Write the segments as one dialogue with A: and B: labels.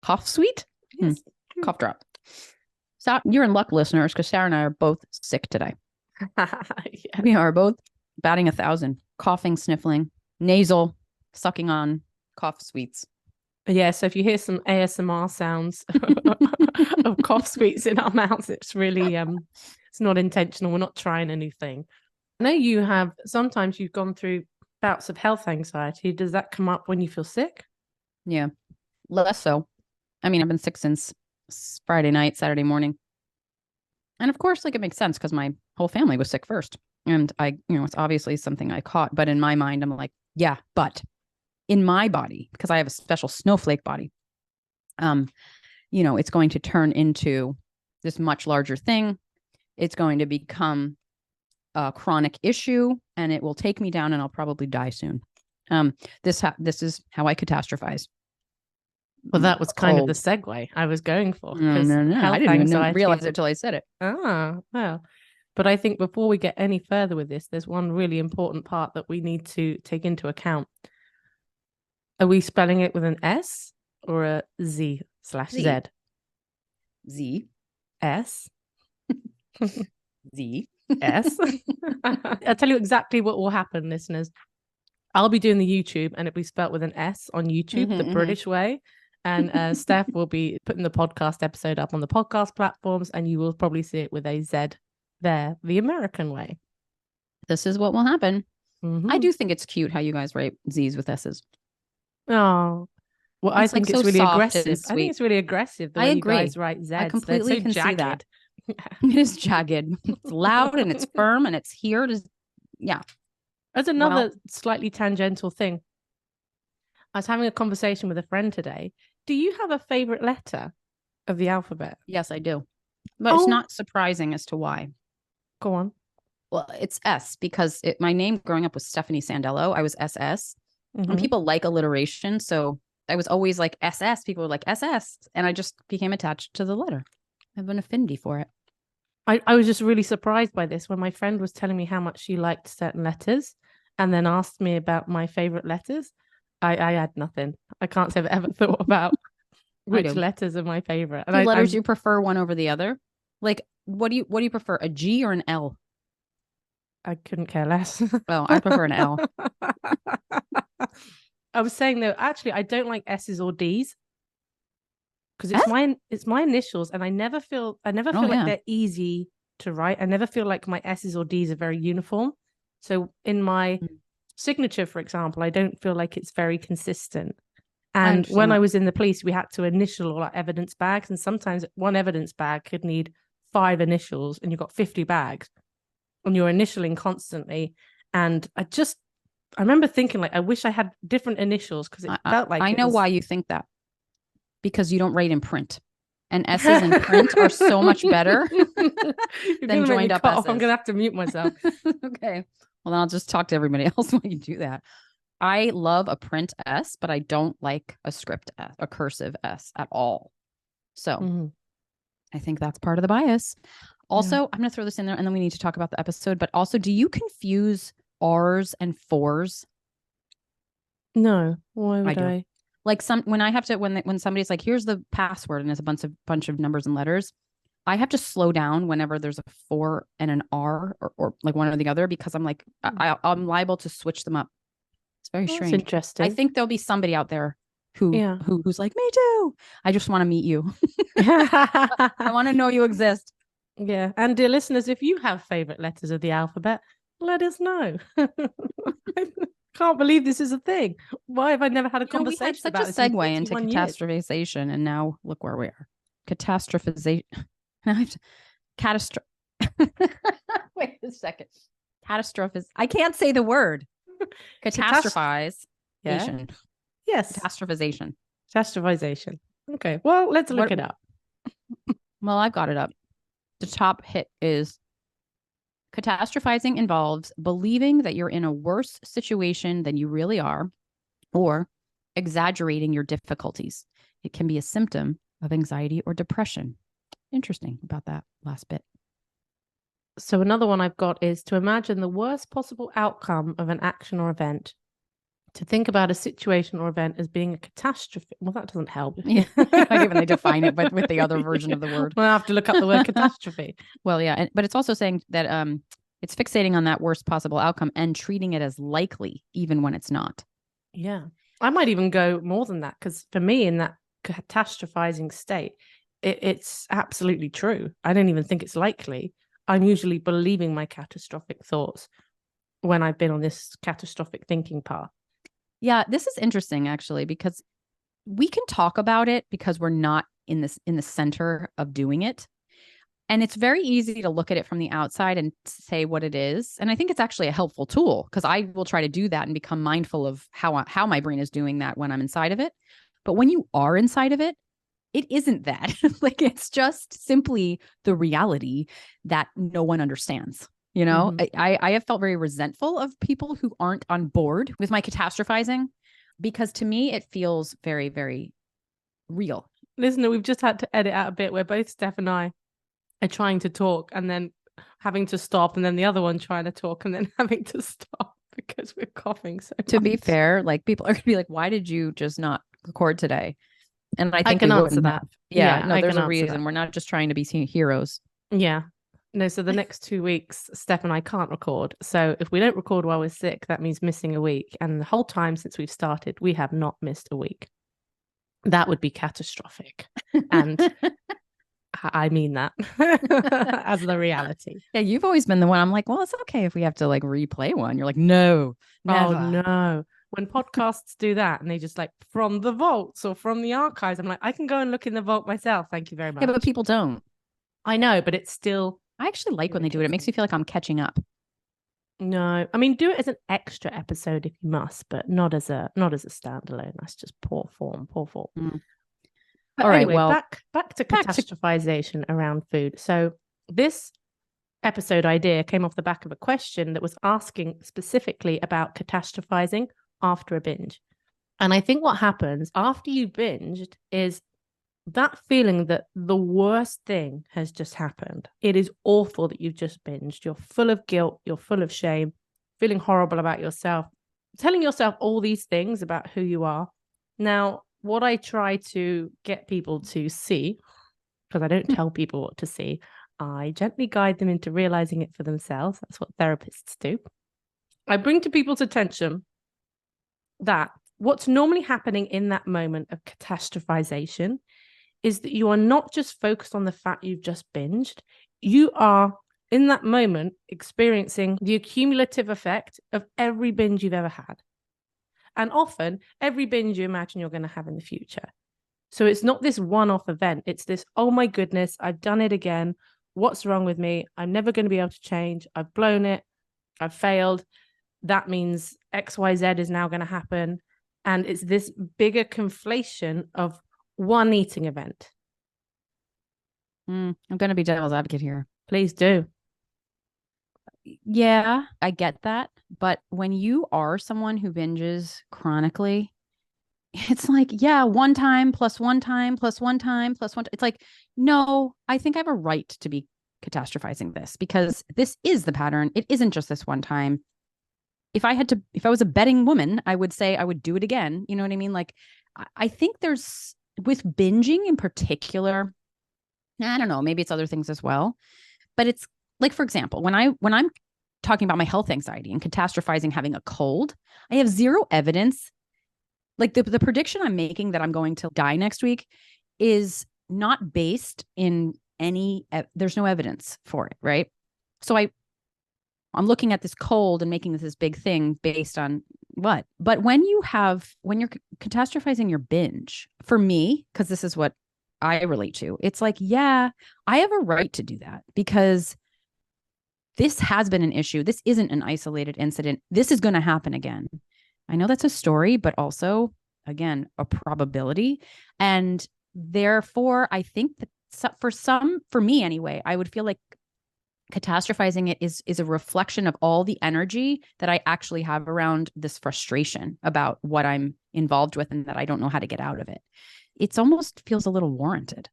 A: cough suite.
B: Yes.
A: Cough drop. So you're in luck, listeners, because Sarah and I are both sick today.
B: Yeah.
A: We are both batting 1,000, coughing, sniffling, nasal, sucking on cough sweets.
B: Yeah, so if you hear some ASMR sounds of cough sweets in our mouths, it's really it's not intentional. We're not trying a new thing. I know you have sometimes you've gone through bouts of health anxiety. Does that come up when you feel sick?
A: Yeah, less so. I mean, I've been sick since Friday night, Saturday morning. And of course, like it makes sense because my whole family was sick first. And it's obviously something I caught. But in my mind, I'm like, yeah, but in my body, because I have a special snowflake body, it's going to turn into this much larger thing. It's going to become a chronic issue and it will take me down and I'll probably die soon. This is how I catastrophize.
B: Well, that was kind of the segue I was going for.
A: No. I didn't even realize it until I said it.
B: Well. But I think before we get any further with this, there's one really important part that we need to take into account. Are we spelling it with an S or a Z/Z?
A: Z.
B: S.
A: Z.
B: S. I'll tell you exactly what will happen, listeners. I'll be doing the YouTube and it'll be spelled with an S on YouTube, the British way. And Steph will be putting the podcast episode up on the podcast platforms and you will probably see it with a Z there, the American way.
A: This is what will happen. I do think it's cute how you guys write Z's with S's.
B: Oh, well, I think it's really aggressive. I think it's really aggressive the way you guys write Z's.
A: I completely can see that. It is jagged. It's loud and it's firm and it's here to, yeah.
B: That's another slightly tangential thing. I was having a conversation with a friend today. Do you have a favorite letter of the alphabet?
A: Yes, I do. But it's not surprising as to why.
B: Go on.
A: Well, it's S because my name growing up was Stefanie Sandello. I was SS. And people like alliteration. So I was always like SS. People were like SS. And I just became attached to the letter. I have an affinity for it.
B: I was just really surprised by this when my friend was telling me how much she liked certain letters and then asked me about my favorite letters. I had nothing. I can't say I've ever thought about which letters are my favorite.
A: And letters you prefer one over the other? Like, what do you prefer, a G or an L?
B: I couldn't care less.
A: Well, I prefer an L.
B: I was saying though, actually, I don't like S's or D's because it's my initials, and I never feel like they're easy to write. I never feel like my S's or D's are very uniform. So in my signature, for example, I don't feel like it's very consistent. And when I was in the police, we had to initial all our evidence bags, and sometimes one evidence bag could need 5 initials, and you've got 50 bags, and you're initialing constantly. And I remember thinking, like, I wish I had different initials because it felt like
A: I know why you think that. Because you don't write in print. And S's in print are so much better than joined up S's.
B: I'm going to have to mute myself.
A: Okay. Well, then I'll just talk to everybody else while you do that. I love a print S, but I don't like a script S, a cursive S at all. So I think that's part of the bias. Also, I'm going to throw this in there and then we need to talk about the episode. But also, do you confuse R's and 4's?
B: No. Why would I?
A: Like when I have to, when somebody's like, here's the password and it's a bunch of numbers and letters, I have to slow down whenever there's a 4 and an R or like one or the other, because I'm like, I'm liable to switch them up. It's very strange.
B: That's interesting.
A: I think there'll be somebody out there who's like, me too. I just want to meet you. I want to know you exist.
B: Yeah. And dear listeners, if you have favorite letters of the alphabet, let us know. Can't believe this is a thing. Why have I never had a conversation about this?
A: We had such a segue into catastrophization, and now look where we are. Catastrophization. Wait a second. I can't say the word. Catastrophization.
B: Yeah. Yes.
A: Catastrophization.
B: Catastrophization. Okay. Well, let's look it up.
A: Well, I've got it up. The top hit is: catastrophizing involves believing that you're in a worse situation than you really are, or exaggerating your difficulties. It can be a symptom of anxiety or depression. Interesting about that last bit.
B: So another one I've got is to imagine the worst possible outcome of an action or event, to think about a situation or event as being a catastrophe. Well, that doesn't help.
A: Yeah. Not even they define it, but with the other version of the word.
B: Well, I have to look up the word catastrophe.
A: Well, yeah. But it's also saying that it's fixating on that worst possible outcome and treating it as likely, even when it's not.
B: Yeah. I might even go more than that, because for me, in that catastrophizing state, it's absolutely true. I don't even think it's likely. I'm usually believing my catastrophic thoughts when I've been on this catastrophic thinking path.
A: Yeah, this is interesting, actually, because we can talk about it because we're not in the center of doing it. And it's very easy to look at it from the outside and say what it is. And I think it's actually a helpful tool, because I will try to do that and become mindful of how my brain is doing that when I'm inside of it. But when you are inside of it, it isn't that. Like, it's just simply the reality that no one understands. You know, I have felt very resentful of people who aren't on board with my catastrophizing, because to me, it feels very, very real.
B: Listen, we've just had to edit out a bit where both Steph and I are trying to talk and then having to stop, and then the other one trying to talk and then having to stop because we're coughing so much.
A: To be fair, like, people are going to be like, why did you just not record today? And I think
B: I can answer that.
A: Yeah, no, there's a reason. We're not just trying to be heroes.
B: Yeah. No, so the next 2 weeks, Steph and I can't record. So if we don't record while we're sick, that means missing a week. And the whole time since we've started, we have not missed a week. That would be catastrophic. And I mean that as the reality.
A: Yeah, you've always been the one. I'm like, well, it's okay if we have to like replay one. You're like, no, never.
B: Oh, no. When podcasts do that and they just like from the vaults or from the archives, I'm like, I can go and look in the vault myself. Thank you very much.
A: Yeah, but people don't.
B: I know, but it's still.
A: I actually like when they do it. It makes me feel like I'm catching up.
B: No, I mean, do it as an extra episode if you must, but not as a standalone. That's just poor form.
A: Mm.
B: But
A: all
B: anyway,
A: right, well,
B: back to catastrophization around food. So this episode idea came off the back of a question that was asking specifically about catastrophizing after a binge. And I think what happens after you binged is that feeling that the worst thing has just happened. It is awful that you've just binged. You're full of guilt. You're full of shame, feeling horrible about yourself, telling yourself all these things about who you are. Now, what I try to get people to see, because I don't tell people what to see, I gently guide them into realizing it for themselves. That's what therapists do. I bring to people's attention that what's normally happening in that moment of catastrophization is that you are not just focused on the fact you've just binged. You are, in that moment, experiencing the accumulative effect of every binge you've ever had. And often, every binge you imagine you're going to have in the future. So it's not this one-off event. It's this, oh my goodness, I've done it again. What's wrong with me? I'm never going to be able to change. I've blown it. I've failed. That means XYZ is now going to happen. And it's this bigger conflation of one eating event.
A: I'm going to be devil's advocate here.
B: Please do.
A: Yeah, I get that. But when you are someone who binges chronically, it's like, yeah, one time plus one time plus one time plus one. It's like, no, I think I have a right to be catastrophizing this, because this is the pattern. It isn't just this one time. If I was a betting woman, I would say I would do it again. You know what I mean? Like, I think there's, with binging in particular, I don't know, maybe it's other things as well, but it's like, for example, when I'm talking about my health anxiety and catastrophizing having a cold, I have zero evidence. Like, the prediction I'm making that I'm going to die next week is not based in any, there's no evidence for it, right? So I'm looking at this cold and making this big thing based on what? But when you're catastrophizing your binge, for me, because this is what I relate to, it's like, yeah, I have a right to do that, because this has been an issue. This isn't an isolated incident. This is going to happen again. I know that's a story, but also, again, a probability. And therefore, I think that for me anyway, I would feel like catastrophizing it is a reflection of all the energy that I actually have around this frustration about what I'm involved with and that I don't know how to get out of it. It's almost feels a little warranted.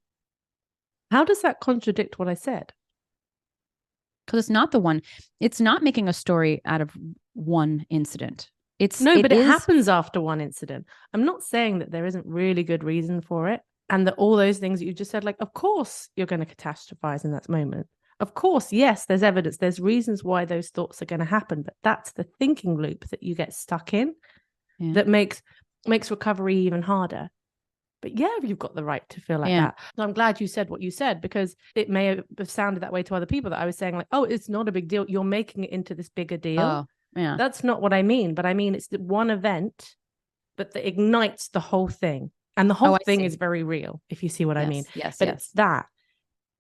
B: How does that contradict what I said?
A: Because it's not making a story out of one incident.
B: But it happens after one incident. I'm not saying that there isn't really good reason for it, and that all those things that you just said, like, of course you're going to catastrophize in that moment. Of course, yes, there's evidence, there's reasons why those thoughts are going to happen, but that's the thinking loop that you get stuck in that makes recovery even harder. But yeah, you've got the right to feel like that. So I'm glad you said what you said, because it may have sounded that way to other people, that I was saying like, oh, it's not a big deal. You're making it into this bigger deal.
A: Oh, yeah.
B: That's not what I mean. But I mean, it's the one event that ignites the whole thing. And the whole thing is very real, if you see what I mean.
A: Yes,
B: but it's that.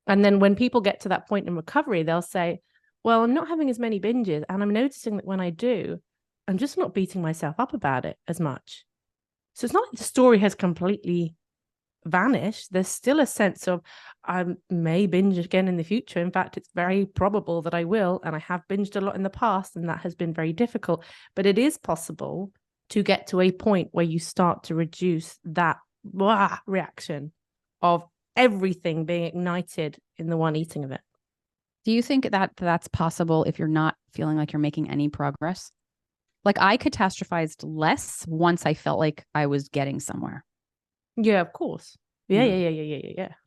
B: And then when people get to that point in recovery, they'll say, well, I'm not having as many binges. And I'm noticing that when I do, I'm just not beating myself up about it as much. So it's not like the story has completely vanished. There's still a sense of, I may binge again in the future. In fact, it's very probable that I will. And I have binged a lot in the past, and that has been very difficult. But it is possible to get to a point where you start to reduce that reaction of everything being ignited in the one eating of it.
A: Do you think that that's possible if you're not feeling like you're making any progress? Like, I catastrophized less once I felt like I was getting somewhere.
B: Yeah, of course. Yeah.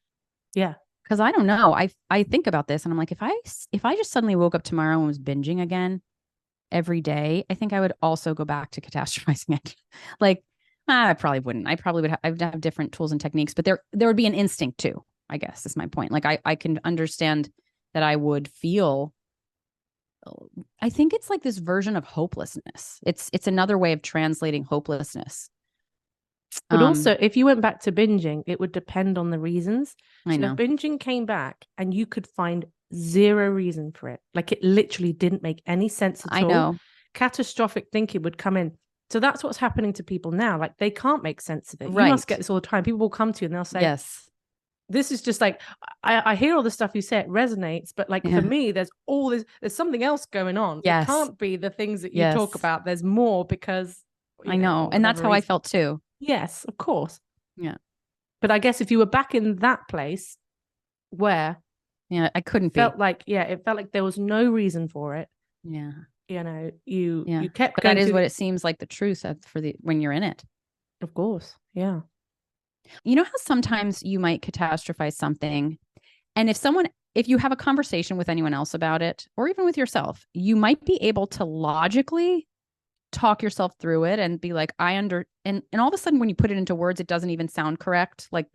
A: Because I don't know. I think about this and I'm like, if I just suddenly woke up tomorrow and was binging again every day, I think I would also go back to catastrophizing again. Like, I probably wouldn't. I would have different tools and techniques, but there would be an instinct too, I guess is my point. Like, I can understand that I would feel, I think it's like this version of hopelessness. It's another way of translating hopelessness.
B: But also, if you went back to binging, it would depend on the reasons.
A: I know.
B: If binging came back and you could find zero reason for it, like it literally didn't make any sense at all. I know. Catastrophic thinking would come in. So that's what's happening to people now. Like, they can't make sense of it. Right. You must get this all the time. People will come to you and they'll say, yes, this is just like, I hear all the stuff you say, it resonates, but like for me, there's something else going on. Yes. It can't be the things that you talk about. There's more, because
A: I know. And that's how I felt too.
B: Yes, of course.
A: Yeah.
B: But I guess if you were back in that place where
A: I couldn't
B: be. It felt like there was no reason for it.
A: Yeah.
B: You know, you kept
A: but that is what it seems like the truth when you're in it.
B: Of course. Yeah.
A: You know how sometimes you might catastrophize something, and if you have a conversation with anyone else about it, or even with yourself, you might be able to logically talk yourself through it and be like, and all of a sudden when you put it into words, it doesn't even sound correct. Like,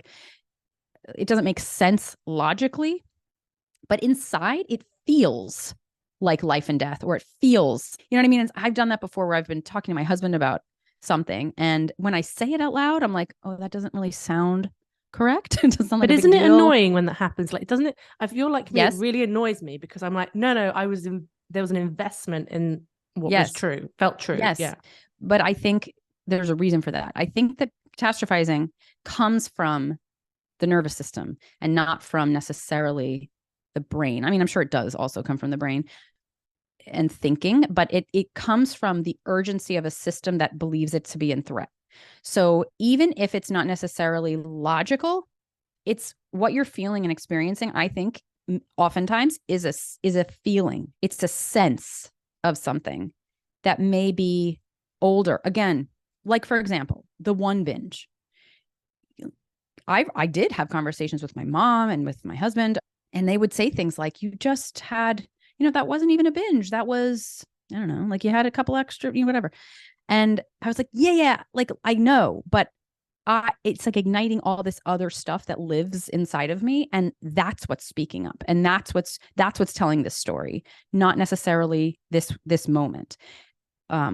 A: it doesn't make sense logically, but inside it feels like life and death, or it feels, you know what I mean? And I've done that before, where I've been talking to my husband about something, and when I say it out loud, I'm like, oh, that doesn't really sound correct. It doesn't sound like
B: but
A: a
B: isn't
A: big
B: it
A: deal.
B: Annoying when that happens? Like, doesn't it? I feel like it really annoys me, because I'm like, no, there was an investment in what was true, felt true.
A: Yes.
B: Yeah.
A: But I think there's a reason for that. I think that catastrophizing comes from the nervous system and not from necessarily the brain. I mean, I'm sure it does also come from the brain and thinking, but it comes from the urgency of a system that believes it to be in threat. So even if it's not necessarily logical, it's what you're feeling and experiencing, I think oftentimes is a feeling. It's a sense of something that may be older. Again, like, for example, the one binge. I did have conversations with my mom and with my husband, and they would say things like, you just had, that wasn't even a binge. That was, I don't know, like you had a couple extra, whatever. And I was like, yeah, like I know, but it's like igniting all this other stuff that lives inside of me. And that's what's speaking up. And that's what's telling this story, not necessarily this moment.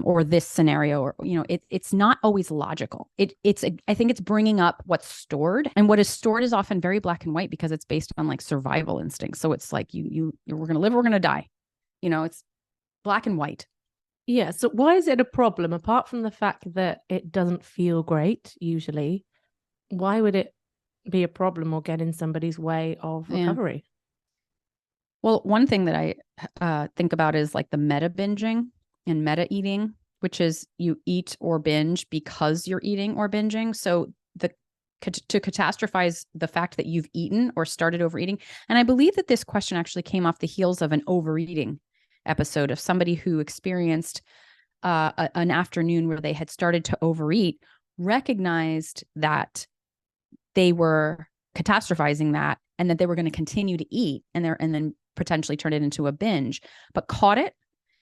A: Or this scenario, or it's not always logical. I think it's bringing up what's stored, and what is stored is often very black and white, because it's based on like survival instincts. So it's like we're gonna live, or we're gonna die. It's black and white.
B: Yeah. So why is it a problem, apart from the fact that it doesn't feel great usually? Why would it be a problem or get in somebody's way of recovery?
A: Well, one thing that I think about is like the meta binging and meta eating, which is you eat or binge because you're eating or binging. So to catastrophize the fact that you've eaten or started overeating. And I believe that this question actually came off the heels of an overeating episode of somebody who experienced an afternoon where they had started to overeat, recognized that they were catastrophizing that and that they were going to continue to eat and then potentially turn it into a binge, but caught it.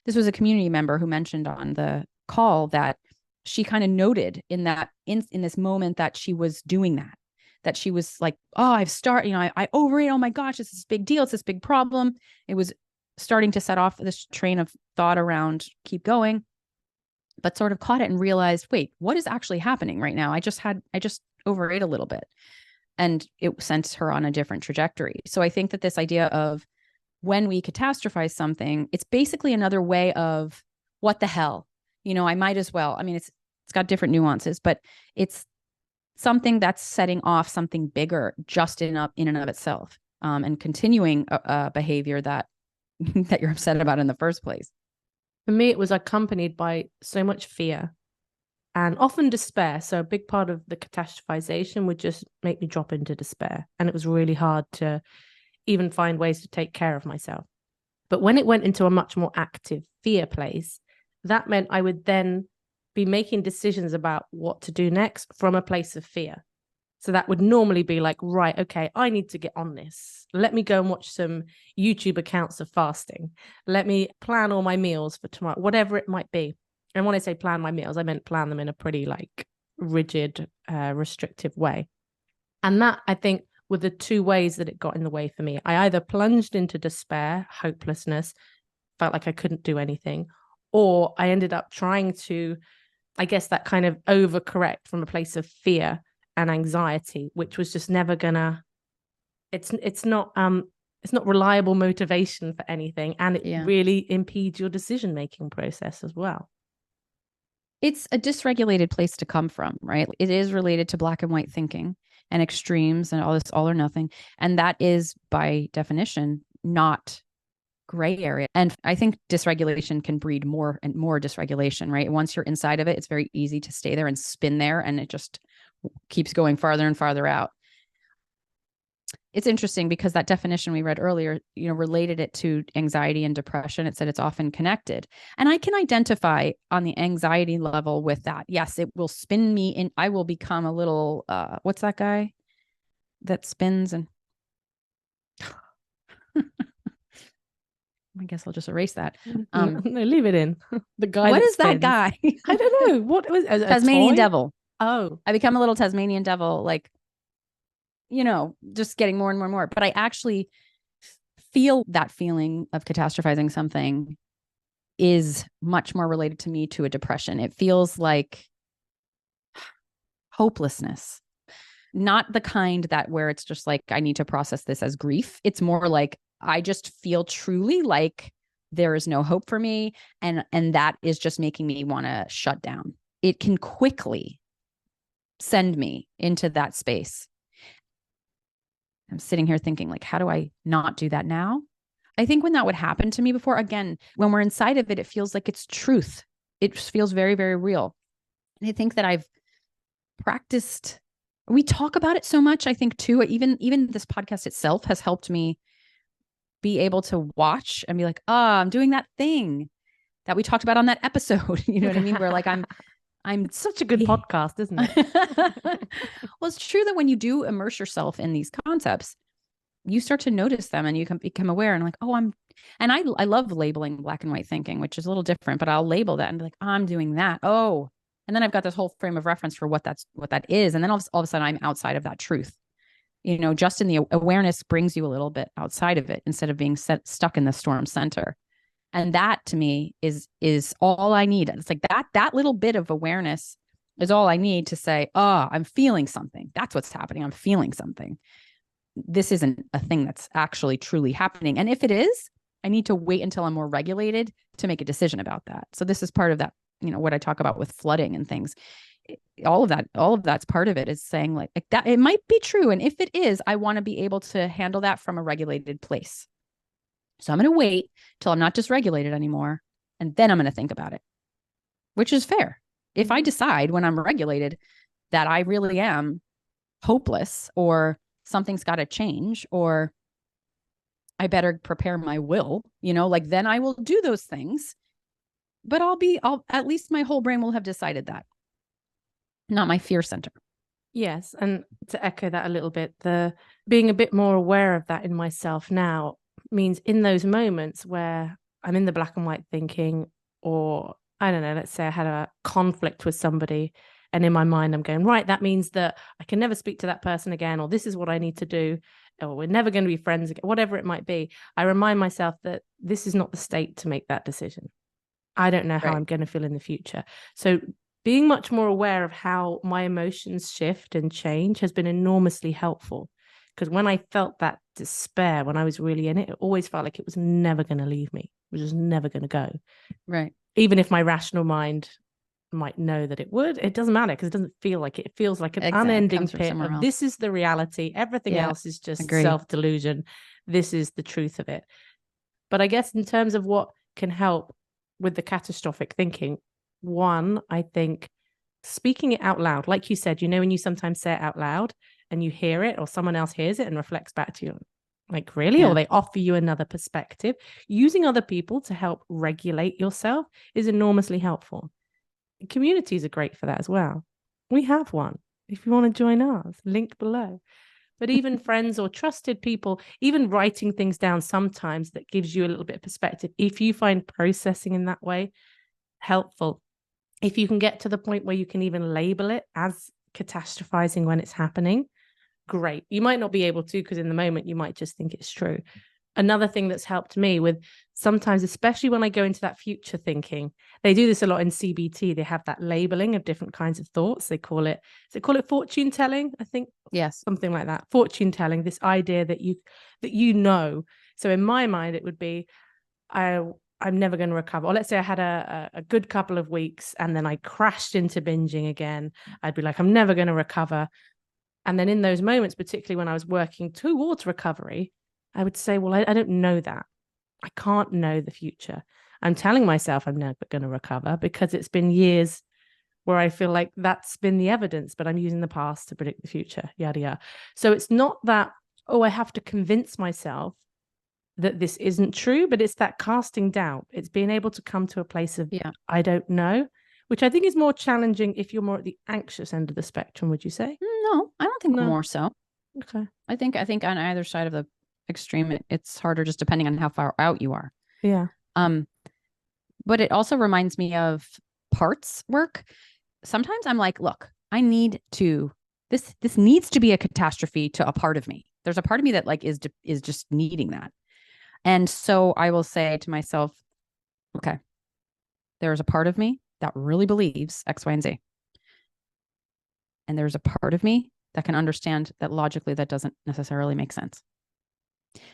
A: This was a community member who mentioned on the call that she kind of noted in this moment that she was doing that she was like, oh, I overate. Oh my gosh, this is a big deal. It's this big problem. It was starting to set off this train of thought around keep going, but sort of caught it and realized, wait, what is actually happening right now? I just overate a little bit, and it sent her on a different trajectory. So I think that this idea of when we catastrophize something, it's basically another way of what the hell, I might as well. I mean, it's got different nuances, but it's something that's setting off something bigger just in and of itself, and continuing a behavior that that you're upset about in the first place.
B: For me, it was accompanied by so much fear and often despair. So a big part of the catastrophization would just make me drop into despair. And it was really hard to even find ways to take care of myself. But when it went into a much more active fear place, that meant I would then be making decisions about what to do next from a place of fear. So that would normally be like, right, okay, I need to get on this. Let me go and watch some YouTube accounts of fasting. Let me plan all my meals for tomorrow, whatever it might be. And when I say plan my meals, I meant plan them in a pretty like rigid, restrictive way. And that, I think, were the two ways that it got in the way for me. I either plunged into despair, hopelessness, felt like I couldn't do anything, or I ended up trying to, I guess, that kind of overcorrect from a place of fear and anxiety, which was just never gonna, it's not reliable motivation for anything. And it really impedes your decision-making process as well.
A: It's a dysregulated place to come from, right? It is related to black and white thinking and extremes and all this all or nothing. And that is by definition, not gray area. And I think dysregulation can breed more and more dysregulation, right? Once you're inside of it, it's very easy to stay there and spin there, and it just keeps going farther and farther out. It's interesting because that definition we read earlier, related it to anxiety and depression. It said it's often connected. And I can identify on the anxiety level with that. Yes, it will spin me in. I will become a little, what's that guy that spins and I guess I'll just erase that.
B: No, leave it in.
A: The guy. What is that guy?
B: I don't know. What was
A: Tasmanian devil?
B: Oh,
A: I become a little Tasmanian devil, like, just getting more and more and more. But I actually feel that feeling of catastrophizing something is much more related to me to a depression. It feels like hopelessness, not the kind that where it's just like, I need to process this as grief. It's more like, I just feel truly like there is no hope for me. And that is just making me want to shut down. It can quickly send me into that space. I'm sitting here thinking, like, how do I not do that now? I think when that would happen to me before, again, when we're inside of it, it feels like it's truth. It feels very, very real. And I think that I've practiced, we talk about it so much, I think too, even this podcast itself has helped me be able to watch and be like, I'm doing that thing that we talked about on that episode. You know what I mean? Where like, I'm
B: such a good podcast, isn't it?
A: Well, it's true that when you do immerse yourself in these concepts, you start to notice them and you can become aware and like, I love labeling black and white thinking, which is a little different, but I'll label that and be like, I'm doing that. Oh, and then I've got this whole frame of reference for what that is. And then all of a sudden I'm outside of that truth, just in the awareness brings you a little bit outside of it instead of being stuck in the storm center. And that to me is all I need. It's like that little bit of awareness is all I need to say, I'm feeling something. That's what's happening. I'm feeling something. This isn't a thing that's actually truly happening. And if it is, I need to wait until I'm more regulated to make a decision about that. So this is part of that, what I talk about with flooding and things. All of that's part of it, is saying like that it might be true. And if it is, I want to be able to handle that from a regulated place. So I'm going to wait till I'm not dysregulated anymore. And then I'm going to think about it, which is fair. If I decide when I'm regulated that I really am hopeless or something's got to change, or I better prepare my will, then I will do those things but I'll at least my whole brain will have decided that. Not my fear center.
B: Yes. And to echo that a little bit, the being a bit more aware of that in myself now means in those moments where I'm in the black and white thinking, or I don't know, let's say I had a conflict with somebody, and in my mind I'm going, right, that means that I can never speak to that person again, or this is what I need to do, or we're never going to be friends again, whatever it might be. I remind myself that this is not the state to make that decision. I don't know how I'm going to feel in the future. So being much more aware of how my emotions shift and change has been enormously helpful. Because when I felt that despair, when I was really in it, it always felt like it was never going to leave me. It was just never going to go.
A: Right.
B: Even if my rational mind might know that it would, it doesn't matter because it doesn't feel like it. It feels like an unending pit of this is the reality. Everything else is just self-delusion. This is the truth of it. But I guess in terms of what can help with the catastrophic thinking, one, I think speaking it out loud, like you said, when you sometimes say it out loud and you hear it, or someone else hears it and reflects back to you, like, really? Or they offer you another perspective. Using other people to help regulate yourself is enormously helpful. Communities are great for that as well. We have one. If you want to join ours, link below. But even friends or trusted people, even writing things down sometimes that gives you a little bit of perspective. If you find processing in that way helpful, if you can get to the point where you can even label it as catastrophizing when it's happening, great. You might not be able to, because in the moment you might just think it's true. Another thing that's helped me with sometimes, especially when I go into that future thinking, they do this a lot in CBT. They have that labeling of different kinds of thoughts. They call it fortune telling, I think.
A: Yes.
B: Something like that. Fortune telling, this idea that you know. So in my mind, it would be, I'm never going to recover. Or let's say I had a good couple of weeks and then I crashed into binging again. I'd be like, I'm never going to recover. And then in those moments, particularly when I was working towards recovery, I would say, well, I don't know that. I can't know the future. I'm telling myself I'm never going to recover because it's been years where I feel like that's been the evidence, but I'm using the past to predict the future, yada, yada. So it's not that, I have to convince myself that this isn't true, but it's that casting doubt. It's being able to come to a place of, I don't know, which I think is more challenging if you're more at the anxious end of the spectrum, would you say?
A: No, I don't think more so.
B: Okay.
A: I think on either side of the extreme, it's harder just depending on how far out you are.
B: Yeah.
A: But it also reminds me of parts work. Sometimes I'm like, look, I need to, this needs to be a catastrophe to a part of me. There's a part of me that like is just needing that. And so I will say to myself, okay, there's a part of me that really believes X, Y, and Z. And there's a part of me that can understand that logically that doesn't necessarily make sense.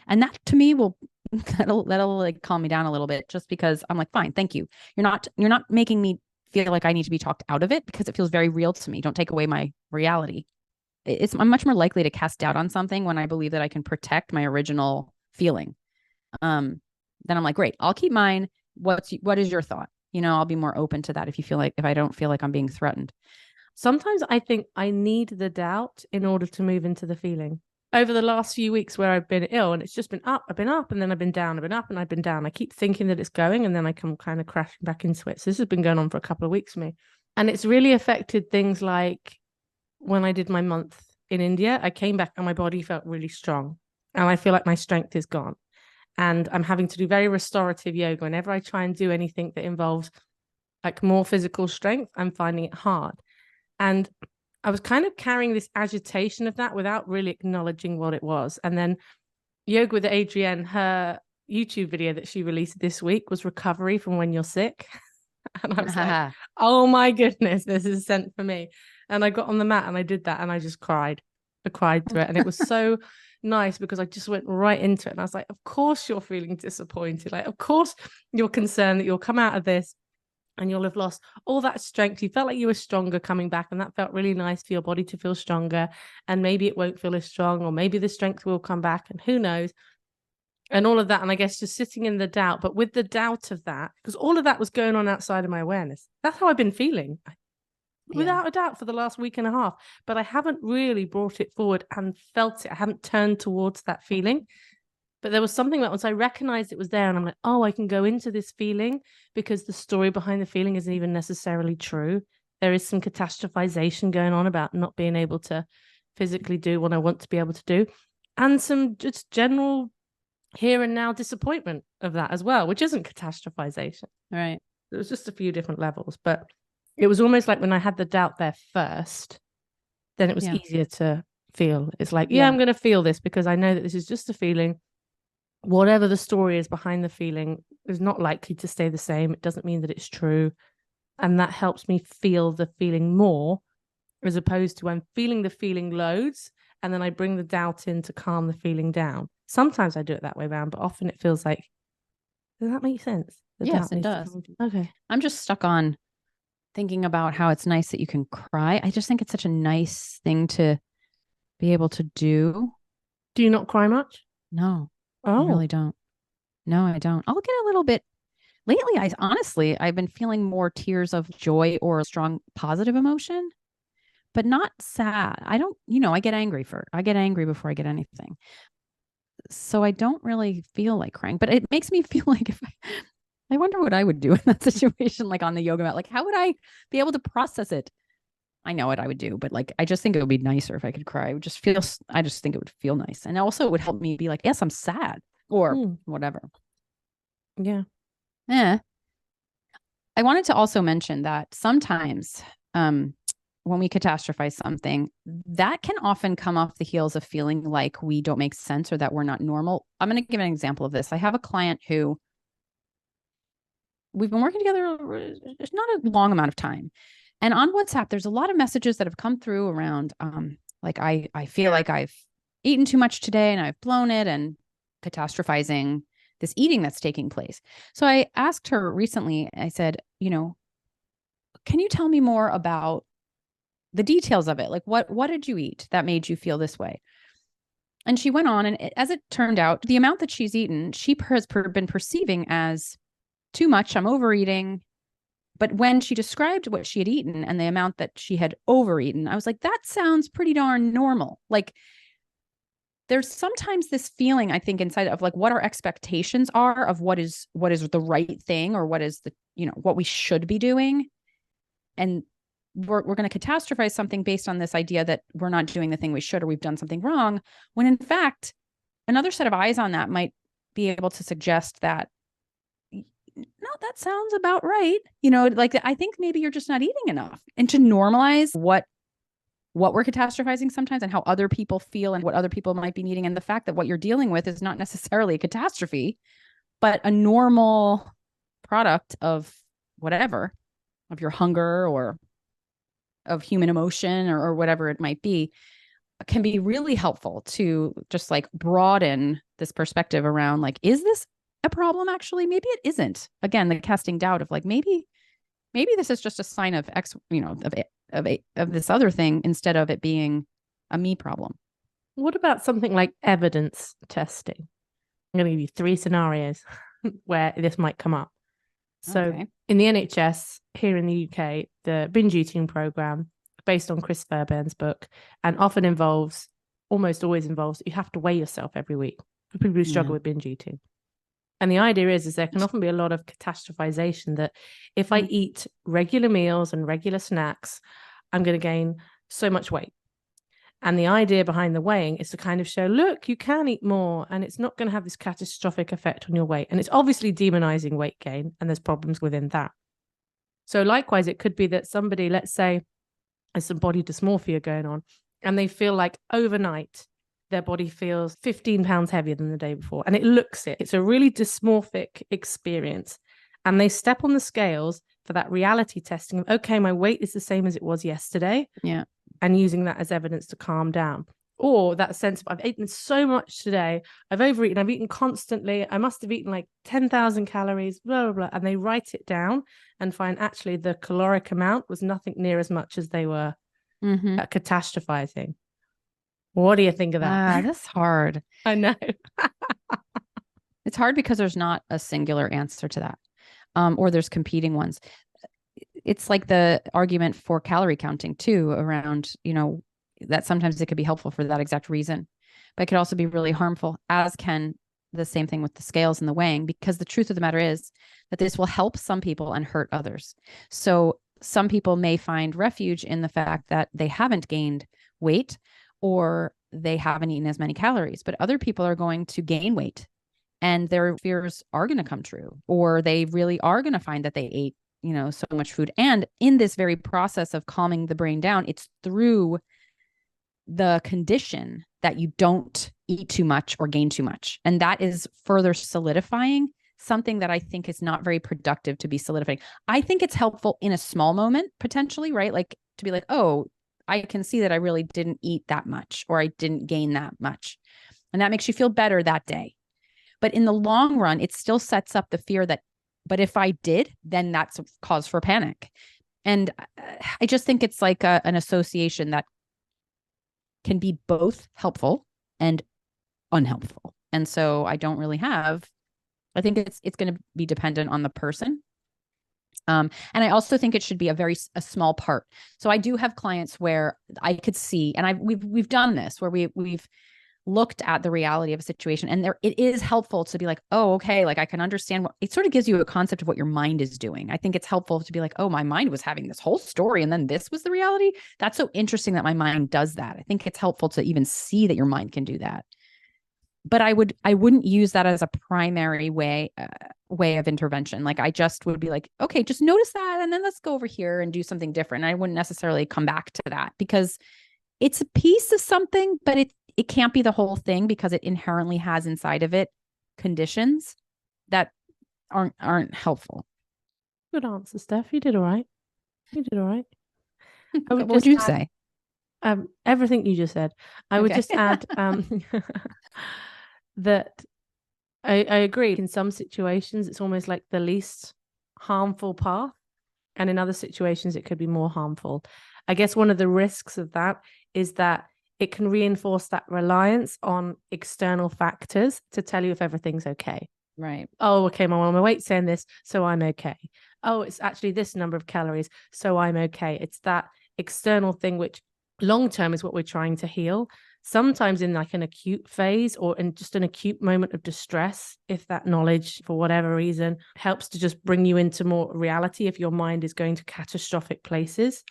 A: And that to me that'll like calm me down a little bit, just because I'm like, fine, thank you. You're not making me feel like I need to be talked out of it, because it feels very real to me. Don't take away my reality. I'm much more likely to cast doubt on something when I believe that I can protect my original feeling. Then I'm like, great, I'll keep mine. What is your thought? I'll be more open to that if I don't feel like I'm being threatened.
B: Sometimes I think I need the doubt in order to move into the feeling. Over the last few weeks where I've been ill and it's just been up, I've been up, and then I've been down, I've been up and I've been down. I keep thinking that it's going and then I come kind of crashing back into it. So this has been going on for a couple of weeks for me. And it's really affected things like when I did my month in India, I came back and my body felt really strong. And I feel like my strength is gone. And I'm having to do very restorative yoga. Whenever I try and do anything that involves like more physical strength, I'm finding it hard. And I was kind of carrying this agitation of that without really acknowledging what it was. And then Yoga with Adrienne, her YouTube video that she released this week was recovery from when you're sick. And I was like, oh my goodness, this is sent for me. And I got on the mat and I did that and I just cried. I cried through it. And it was so nice because I just went right into it. And I was like, of course you're feeling disappointed. Like, of course you're concerned that you'll come out of this and you'll have lost all that strength. You felt like you were stronger coming back, and that felt really nice for your body to feel stronger. And maybe it won't feel as strong, or maybe the strength will come back, and who knows? And all of that. And I guess just sitting in the doubt, but with the doubt of that, because all of that was going on outside of my awareness. That's how I've been feeling, without a doubt, for the last week and a half. But I haven't really brought it forward and felt it. I haven't turned towards that feeling But there was something that once I recognized it was there, and I'm like, oh, I can go into this feeling because the story behind the feeling isn't even necessarily true. There is some catastrophization going on about not being able to physically do what I want to be able to do, and some just general here and now disappointment of that as well, which isn't catastrophization.
A: Right.
B: It was just a few different levels, but it was almost like when I had the doubt there first, then it was easier to feel. It's like, I'm going to feel this because I know that this is just a feeling. Whatever the story is behind the feeling is not likely to stay the same. It doesn't mean that it's true. And that helps me feel the feeling more, as opposed to I'm feeling the feeling loads and then I bring the doubt in to calm the feeling down. Sometimes I do it that way around, but often it feels like, does that make sense?
A: Yes, it does.
B: Okay.
A: I'm just stuck on thinking about how it's nice that you can cry. I just think it's such a nice thing to be able to do.
B: Do you not cry much?
A: No. Oh. I really don't. No, I don't. I'll get a little bit lately. I've been feeling more tears of joy or a strong positive emotion, but not sad. I don't, I get angry before I get anything. So I don't really feel like crying, but it makes me feel like I wonder what I would do in that situation, like on the yoga mat. Like, how would I be able to process it? I know what I would do, but like, I just think it would be nicer if I could cry. I just think it would feel nice. And also it would help me be like, yes, I'm sad or whatever.
B: Yeah.
A: Yeah. I wanted to also mention that sometimes, when we catastrophize something, that can often come off the heels of feeling like we don't make sense or that we're not normal. I'm going to give an example of this. I have a client who we've been working together not a long amount of time. And on WhatsApp, there's a lot of messages that have come through around, like, I feel like I've eaten too much today and I've blown it, and catastrophizing this eating that's taking place. So I asked her recently, I said, can you tell me more about the details of it? Like, what did you eat that made you feel this way? And she went on, and as it turned out, the amount that she's eaten, she has been perceiving as too much. I'm overeating. But when she described what she had eaten and the amount that she had overeaten, I was like, that sounds pretty darn normal. Like, there's sometimes this feeling, I think, inside of like what our expectations are of what is the right thing, or what is the, what we should be doing. And we're going to catastrophize something based on this idea that we're not doing the thing we should, or we've done something wrong, when in fact, another set of eyes on that might be able to suggest that, no, that sounds about right. Like, I think maybe you're just not eating enough. And to normalize what we're catastrophizing sometimes, and how other people feel and what other people might be needing. And the fact that what you're dealing with is not necessarily a catastrophe, but a normal product of whatever, of your hunger or of human emotion, or whatever it might be, can be really helpful to just like broaden this perspective around, like, is this a problem? Actually, maybe it isn't. Again, the casting doubt of like, maybe this is just a sign of X, of this other thing, instead of it being a me problem.
B: What about something like evidence testing? I'm going to give you 3 scenarios where this might come up. So in the NHS here in the UK, the binge eating program, based on Chris Fairburn's book, and almost always involves, you have to weigh yourself every week for people who struggle with binge eating. And the idea is there can often be a lot of catastrophization that if I eat regular meals and regular snacks, I'm going to gain so much weight. And the idea behind the weighing is to kind of show, look, you can eat more and it's not going to have this catastrophic effect on your weight. And it's obviously demonizing weight gain, and there's problems within that. So likewise, it could be that somebody, let's say, has some body dysmorphia going on, and they feel like overnight their body feels 15 pounds heavier than the day before. And it looks it. It's a really dysmorphic experience. And they step on the scales for that reality testing of, okay, my weight is the same as it was yesterday.
A: Yeah.
B: And using that as evidence to calm down. Or that sense of, I've eaten so much today, I've overeaten, I've eaten constantly, I must have eaten like 10,000 calories, blah, blah, blah. And they write it down and find actually the caloric amount was nothing near as much as they were catastrophizing. What do you think of that?
A: That's hard.
B: I know.
A: It's hard because there's not a singular answer to that. Or there's competing ones. It's like the argument for calorie counting too, around, that sometimes it could be helpful for that exact reason, but it could also be really harmful, as can the same thing with the scales and the weighing, because the truth of the matter is that this will help some people and hurt others. So some people may find refuge in the fact that they haven't gained weight or they haven't eaten as many calories, but other people are going to gain weight and their fears are going to come true, or they really are going to find that they ate, so much food. And in this very process of calming the brain down, it's through the condition that you don't eat too much or gain too much. And that is further solidifying something that I think is not very productive to be solidifying. I think it's helpful in a small moment, potentially, right? Like to be like, oh, I can see that I really didn't eat that much, or I didn't gain that much. And that makes you feel better that day. But in the long run, it still sets up the fear that, but if I did, then that's a cause for panic. And I just think it's like an association that can be both helpful and unhelpful. And so I think it's going to be dependent on the person. And I also think it should be a small part. So I do have clients where I could see, and we've done this where we've looked at the reality of a situation, and it is helpful to be like, oh, okay, like I can understand it sort of gives you a concept of what your mind is doing. I think it's helpful to be like, oh, my mind was having this whole story and then this was the reality. That's so interesting that my mind does that. I think it's helpful to even see that your mind can do that. But I wouldn't use that as a primary way of intervention. Like I just would be like, okay, just notice that, and then let's go over here and do something different. And I wouldn't necessarily come back to that because it's a piece of something, but it can't be the whole thing because it inherently has inside of it conditions that aren't helpful.
B: Good answer, Steph. You did all right.
A: What would you say?
B: Everything you just said. I would just add that I agree. In some situations, it's almost like the least harmful path. And in other situations, it could be more harmful. I guess one of the risks of that is that it can reinforce that reliance on external factors to tell you if everything's okay.
A: Right.
B: Oh, okay, my weight's saying this, so I'm okay. Oh, it's actually this number of calories, so I'm okay. It's that external thing, which long-term is what we're trying to heal. Sometimes in like an acute phase or in just an acute moment of distress, if that knowledge, for whatever reason, helps to just bring you into more reality, if your mind is going to catastrophic places,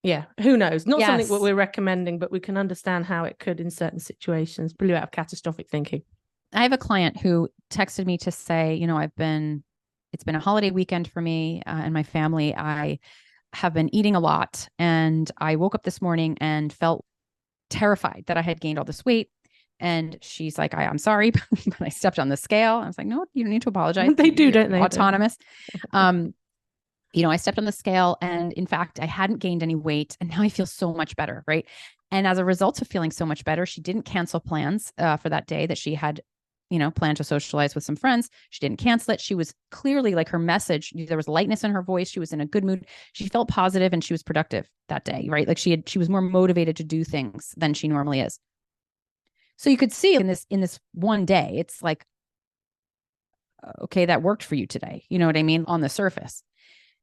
B: yeah, who knows? Not something what we're recommending, but we can understand how it could in certain situations pull you out of catastrophic thinking.
A: I have a client who texted me to say, it's been a holiday weekend for me and my family. I have been eating a lot, and I woke up this morning and felt terrified that I had gained all this weight. And she's like, I'm sorry, but I stepped on the scale. I was like, no, you don't need to apologize.
B: They do, don't they?
A: Autonomous. I stepped on the scale, and in fact, I hadn't gained any weight, and now I feel so much better. Right. And as a result of feeling so much better, she didn't cancel plans for that day that she had, planned to socialize with some friends. She didn't cancel it. She was clearly, like, her message, there was lightness in her voice. She was in a good mood. She felt positive and she was productive that day. Right. Like she was more motivated to do things than she normally is. So you could see in this one day, it's like, okay, that worked for you today. You know what I mean? On the surface.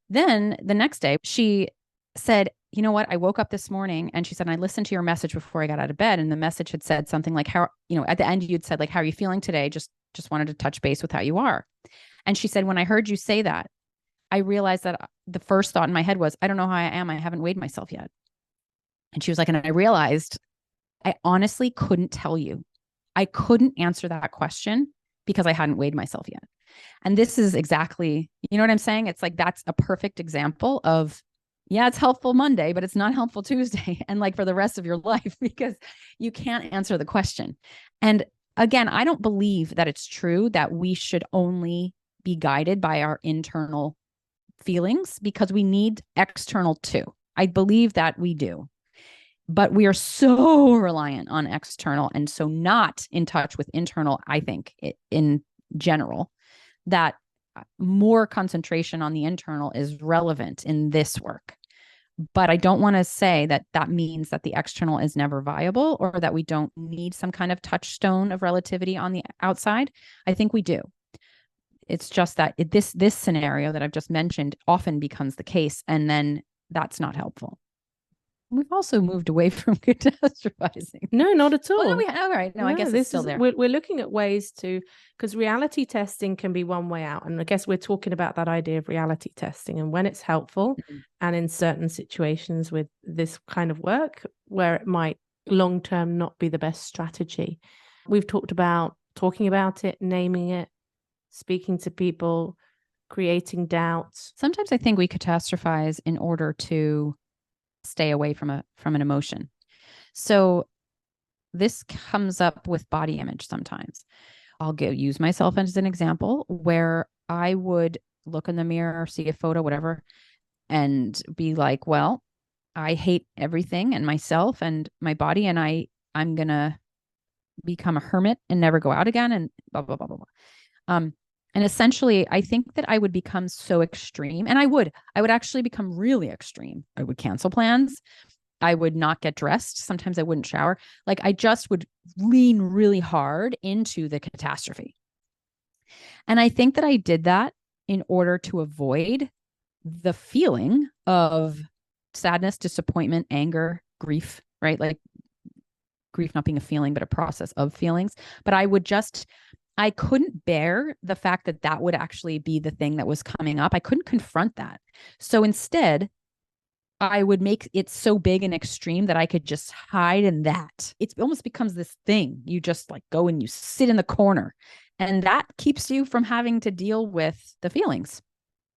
A: Then the next day she said, you know what? I woke up this morning, and she said, I listened to your message before I got out of bed. And the message had said something like, how, at the end you'd said like, how are you feeling today? Just wanted to touch base with how you are. And she said, when I heard you say that, I realized that the first thought in my head was, I don't know how I am. I haven't weighed myself yet. And she was like, and I realized I honestly couldn't tell you. I couldn't answer that question because I hadn't weighed myself yet. And this is exactly, you know what I'm saying? It's like, that's a perfect example of, yeah, it's helpful Monday, but it's not helpful Tuesday. And like for the rest of your life, because you can't answer the question. And again, I don't believe that it's true that we should only be guided by our internal feelings, because we need external too. I believe that we do. But we are so reliant on external and so not in touch with internal, I think, in general, that more concentration on the internal is relevant in this work. But I don't want to say that that means that the external is never viable, or that we don't need some kind of touchstone of relativity on the outside. I think we do. It's just that this scenario that I've just mentioned often becomes the case, and then that's not helpful. We've also moved away from catastrophizing.
B: No, not at all.
A: Well, all right. No, I guess it's still there.
B: We're looking at ways to, because reality testing can be one way out. And I guess we're talking about that idea of reality testing and when it's helpful and in certain situations with this kind of work where it might long-term not be the best strategy. We've talked about talking about it, naming it, speaking to people, creating doubts.
A: Sometimes I think we catastrophize in order to stay away from an emotion. So this comes up with body image sometimes. I'll use myself as an example where I would look in the mirror, see a photo, whatever, and be like, well, I hate everything and myself and my body, and I'm going to become a hermit and never go out again and blah, blah, blah, blah, blah. And essentially, I think that I would become so extreme, and I would actually become really extreme. I would cancel plans. I would not get dressed. Sometimes I wouldn't shower. Like I just would lean really hard into the catastrophe. And I think that I did that in order to avoid the feeling of sadness, disappointment, anger, grief, right? Like grief not being a feeling, but a process of feelings. But I couldn't bear the fact that that would actually be the thing that was coming up. I couldn't confront that. So instead, I would make it so big and extreme that I could just hide in that. It almost becomes this thing. You just like go and you sit in the corner, and that keeps you from having to deal with the feelings.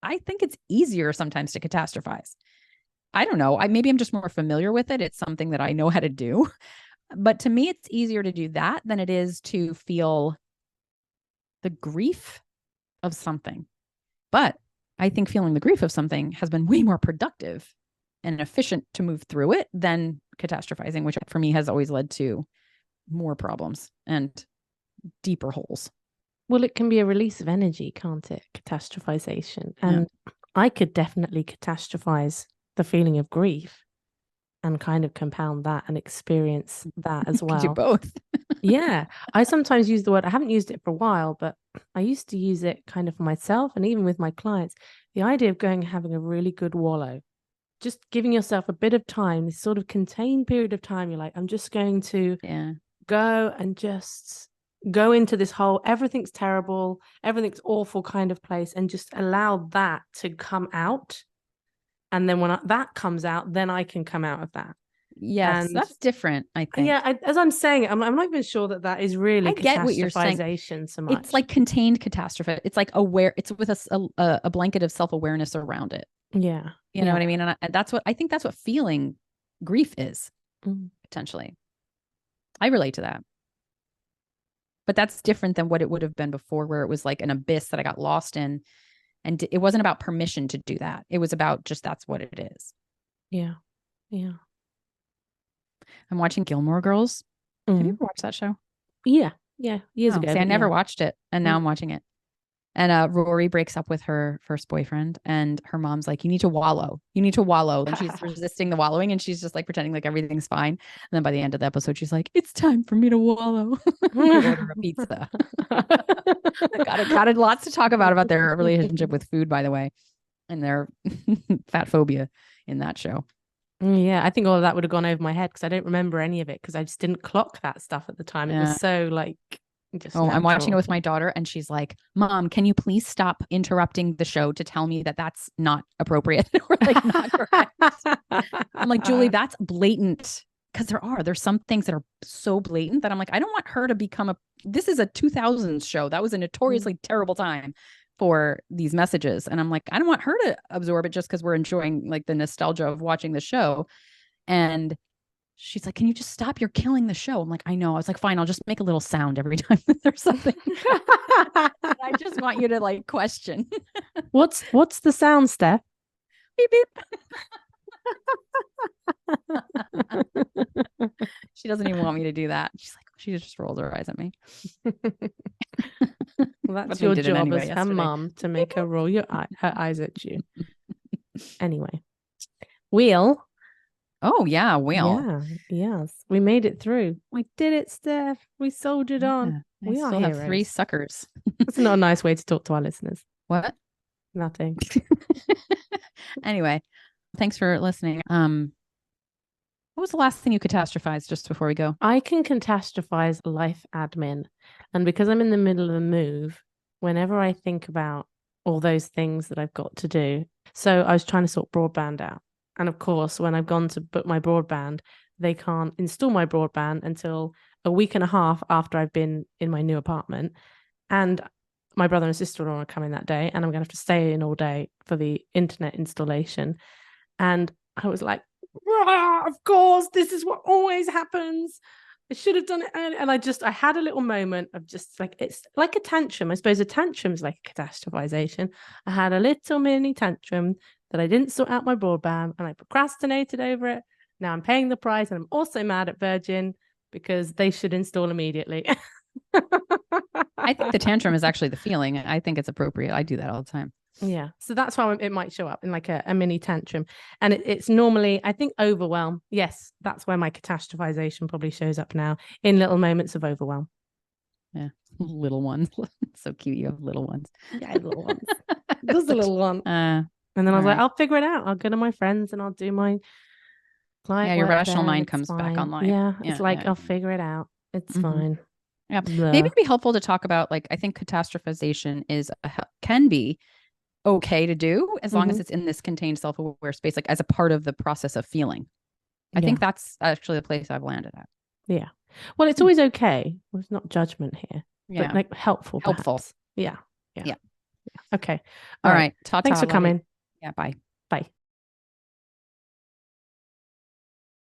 A: I think it's easier sometimes to catastrophize. I don't know. Maybe I'm just more familiar with it. It's something that I know how to do. But to me, it's easier to do that than it is to feel the grief of something. But I think feeling the grief of something has been way more productive and efficient to move through it than catastrophizing, which for me has always led to more problems and deeper holes.
B: Well, it can be a release of energy, can't it? Catastrophization. And I could definitely catastrophize the feeling of grief and kind of compound that and experience that as well.
A: You do both.
B: Yeah. I sometimes use the word, I haven't used it for a while, but I used to use it kind of for myself and even with my clients. The idea of going and having a really good wallow, just giving yourself a bit of time, this sort of contained period of time. You're like, I'm just going to go and just go into this whole, everything's terrible, everything's awful kind of place, and just allow that to come out. And then when that comes out, then I can come out of that.
A: Yes, and that's different, I think.
B: Yeah, as I'm saying it, I'm not even sure that is really
A: I get what you're saying.
B: So much.
A: It's like contained catastrophe. It's like it's with a blanket of self-awareness around it.
B: Yeah.
A: You know what I mean? And that's what feeling grief is, potentially. I relate to that. But that's different than what it would have been before, where it was like an abyss that I got lost in. And it wasn't about permission to do that. It was about just that's what it is.
B: Yeah. Yeah.
A: I'm watching Gilmore Girls. Have you ever watched that show?
B: Yeah. Yeah. Years ago.
A: See, I never watched it. And now I'm watching it. And Rory breaks up with her first boyfriend, and her mom's like, you need to wallow. You need to wallow. And she's resisting the wallowing, and she's just like pretending like everything's fine. And then by the end of the episode, she's like, it's time for me to wallow. Order a pizza. Got lots to talk about their relationship with food, by the way, and their fat phobia in that show.
B: Yeah, I think all of that would have gone over my head because I don't remember any of it because I just didn't clock that stuff at the time. It was so like just natural.
A: I'm watching it with my daughter, and she's like, Mom, can you please stop interrupting the show to tell me that that's not appropriate or like not correct? I'm like, Julie, that's blatant. Because there's some things that are so blatant that I'm like, I don't want her to become this is a 2000s show. That was a notoriously terrible time for these messages. And I'm like, I don't want her to absorb it just because we're enjoying like the nostalgia of watching the show. And she's like, can you just stop? You're killing the show. I'm like, I know. I was like, fine, I'll just make a little sound every time there's something. I just want you to like question.
B: What's the sound, Steph?
A: Beep, beep. She doesn't even want me to do that. She's like, she just rolls her eyes at me.
B: Well, that's your job as her mom to make her roll her eyes at you. Anyway, wheel.
A: Oh yeah, wheel.
B: Yeah, yes, we made it through. We did it, Steph. We soldiered on. We still have 3 suckers. That's not a nice way to talk to our listeners.
A: What?
B: Nothing.
A: Anyway, thanks for listening. What was the last thing you catastrophized just before we go?
B: I can catastrophize life admin. And because I'm in the middle of a move, whenever I think about all those things that I've got to do. So I was trying to sort broadband out. And of course, when I've gone to book my broadband, they can't install my broadband until a week and a half after I've been in my new apartment. And my brother and sister-in-law are coming that day, and I'm going to have to stay in all day for the internet installation. And I was like, of course, this is what always happens. I should have done it earlier. And I had a little moment of just like, it's like a tantrum. I suppose a tantrum is like a catastrophization. I had a little mini tantrum that I didn't sort out my broadband, and I procrastinated over it. Now I'm paying the price, and I'm also mad at Virgin because they should install immediately.
A: I think the tantrum is actually the feeling. I think it's appropriate. I do that all the time.
B: Yeah. So that's why it might show up in like a mini tantrum. And it's normally, I think, overwhelm. Yes, that's where my catastrophization probably shows up now, in little moments of overwhelm.
A: Yeah. Little ones. So cute. You have little ones.
B: Yeah, little ones. Just a little one. And then I was like, I'll figure it out. I'll go to my friends and I'll do my client.
A: Yeah, your rational mind comes back online.
B: Yeah. It's like, I'll figure it out. It's fine.
A: Yeah. Maybe it'd be helpful to talk about, like, I think catastrophization can be okay to do as long as it's in this contained self-aware space, like as a part of the process of feeling. I think that's actually the place I've landed at.
B: Yeah. Well, it's always okay. It's not judgment here.
A: Yeah.
B: But like helpful.
A: Helpful.
B: Yeah.
A: Yeah.
B: Okay.
A: All right.
B: Thanks for coming.
A: Yeah. Bye.